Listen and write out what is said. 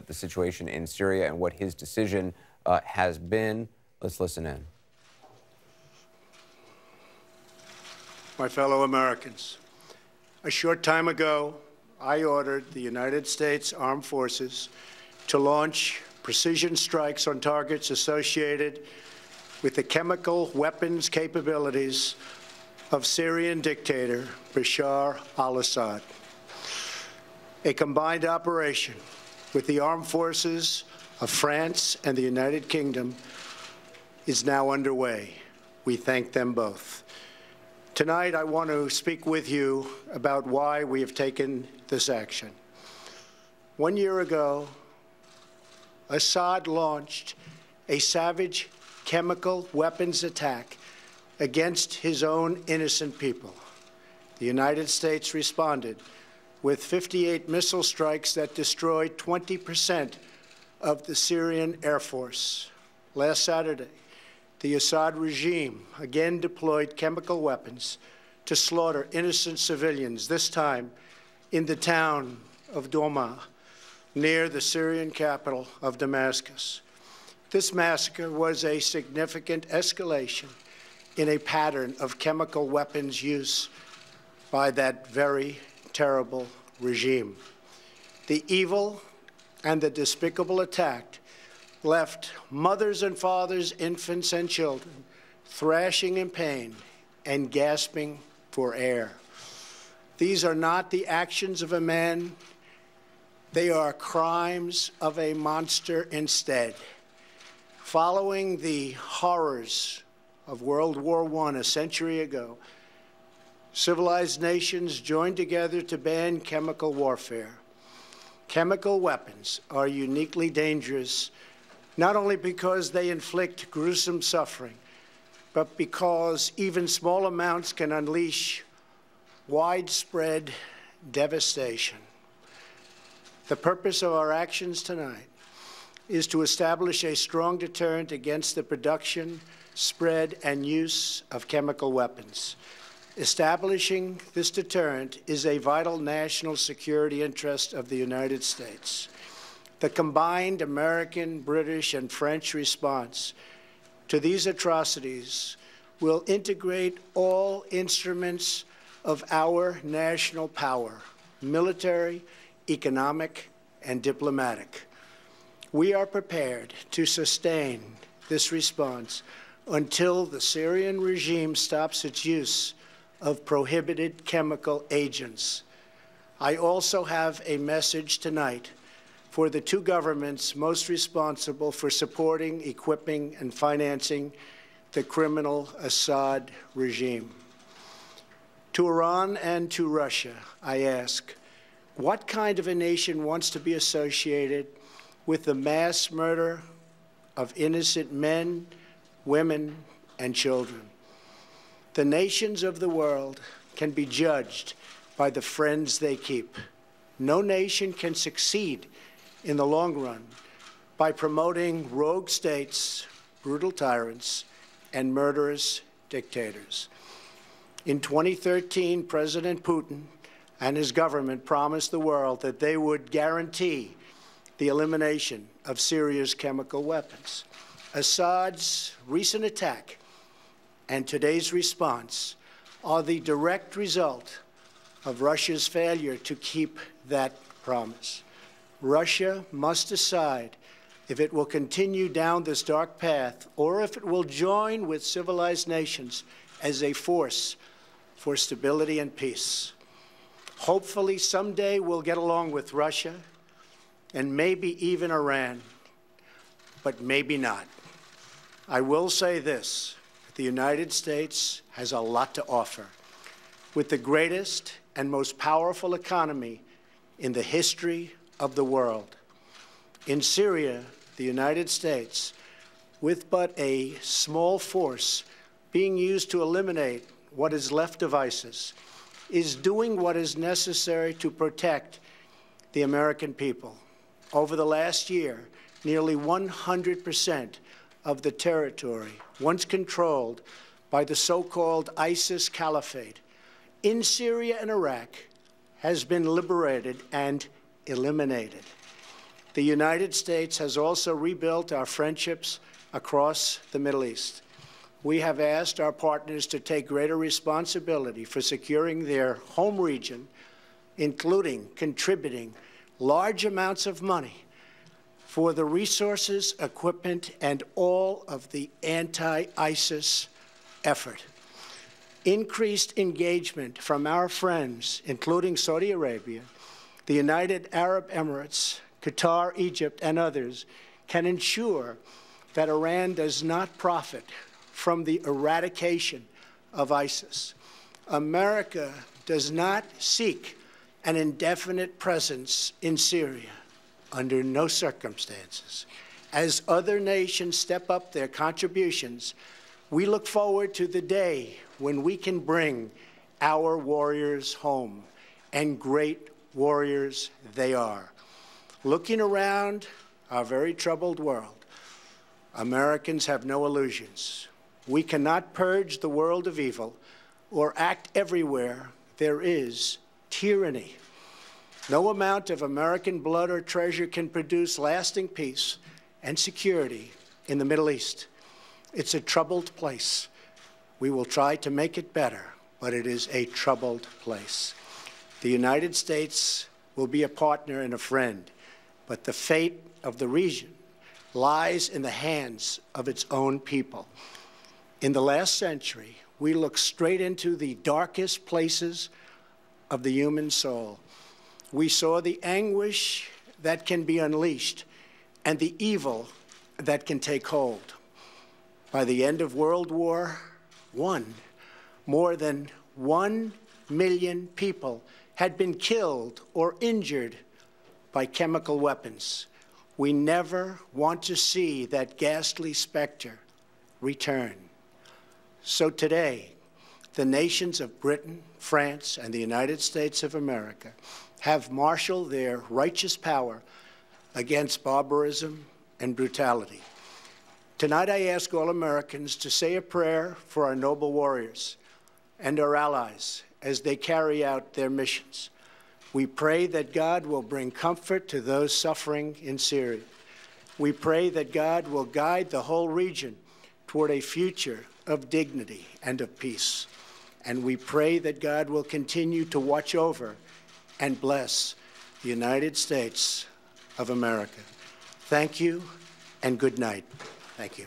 the situation in Syria and what his decision has been. Let's listen in. My fellow Americans, a short time ago, I ordered the United States Armed Forces to launch precision strikes on targets associated with the chemical weapons capabilities of Syrian dictator Bashar al-Assad. A combined operation with the armed forces of France and the United Kingdom is now underway. We thank them both. Tonight, I want to speak with you about why we have taken this action. 1 year ago, Assad launched a savage chemical weapons attack against his own innocent people. The United States responded with 58 missile strikes that destroyed 20% of the Syrian Air Force. Last Saturday, the Assad regime again deployed chemical weapons to slaughter innocent civilians, this time in the town of Douma, near the Syrian capital of Damascus. This massacre was a significant escalation in a pattern of chemical weapons use by that very terrible regime. The evil and the despicable attack left mothers and fathers, infants and children thrashing in pain and gasping for air. These are not the actions of a man. They are crimes of a monster instead. Following the horrors of World War I a century ago, civilized nations joined together to ban chemical warfare. Chemical weapons are uniquely dangerous, not only because they inflict gruesome suffering, but because even small amounts can unleash widespread devastation. The purpose of our actions tonight is to establish a strong deterrent against the production, spread, and use of chemical weapons. Establishing this deterrent is a vital national security interest of the United States. The combined American, British, and French response to these atrocities will integrate all instruments of our national power, military, economic, and diplomatic. We are prepared to sustain this response until the Syrian regime stops its use of prohibited chemical agents. I also have a message tonight for the two governments most responsible for supporting, equipping, and financing the criminal Assad regime. To Iran and to Russia, I ask, what kind of a nation wants to be associated with the mass murder of innocent men, women, and children? The nations of the world can be judged by the friends they keep. No nation can succeed in the long run by promoting rogue states, brutal tyrants, and murderous dictators. In 2013, President Putin and his government promised the world that they would guarantee the elimination of Syria's chemical weapons. Assad's recent attack and today's response are the direct result of Russia's failure to keep that promise. Russia must decide if it will continue down this dark path or if it will join with civilized nations as a force for stability and peace. Hopefully, someday we'll get along with Russia and maybe even Iran, but maybe not. I will say this. The United States has a lot to offer. With the greatest and most powerful economy in the history of the world. In Syria, the United States, with but a small force being used to eliminate what is left of ISIS, is doing what is necessary to protect the American people. Over the last year, nearly 100% of the territory once controlled by the so-called ISIS Caliphate in Syria and Iraq has been liberated and eliminated. The United States has also rebuilt our friendships across the Middle East. We have asked our partners to take greater responsibility for securing their home region, including contributing large amounts of money for the resources, equipment, and all of the anti-ISIS effort. Increased engagement from our friends, including Saudi Arabia, the United Arab Emirates, Qatar, Egypt, and others, can ensure that Iran does not profit from the eradication of ISIS. America does not seek an indefinite presence in Syria under no circumstances. As other nations step up their contributions, we look forward to the day when we can bring our warriors home, and great warriors they are. Looking around our very troubled world, Americans have no illusions. We cannot purge the world of evil or act everywhere there is tyranny. No amount of American blood or treasure can produce lasting peace and security in the Middle East. It's a troubled place. We will try to make it better, but it is a troubled place. The United States will be a partner and a friend, but the fate of the region lies in the hands of its own people. In the last century, we looked straight into the darkest places of the human soul. We saw the anguish that can be unleashed and the evil that can take hold. By the end of World War I, more than 1 million people had been killed or injured by chemical weapons. We never want to see that ghastly specter return. So today, the nations of Britain, France, and the United States of America have marshaled their righteous power against barbarism and brutality. Tonight, I ask all Americans to say a prayer for our noble warriors and our allies as they carry out their missions. We pray that God will bring comfort to those suffering in Syria. We pray that God will guide the whole region toward a future of dignity and of peace. And we pray that God will continue to watch over and bless the United States of America. Thank you and good night. Thank you.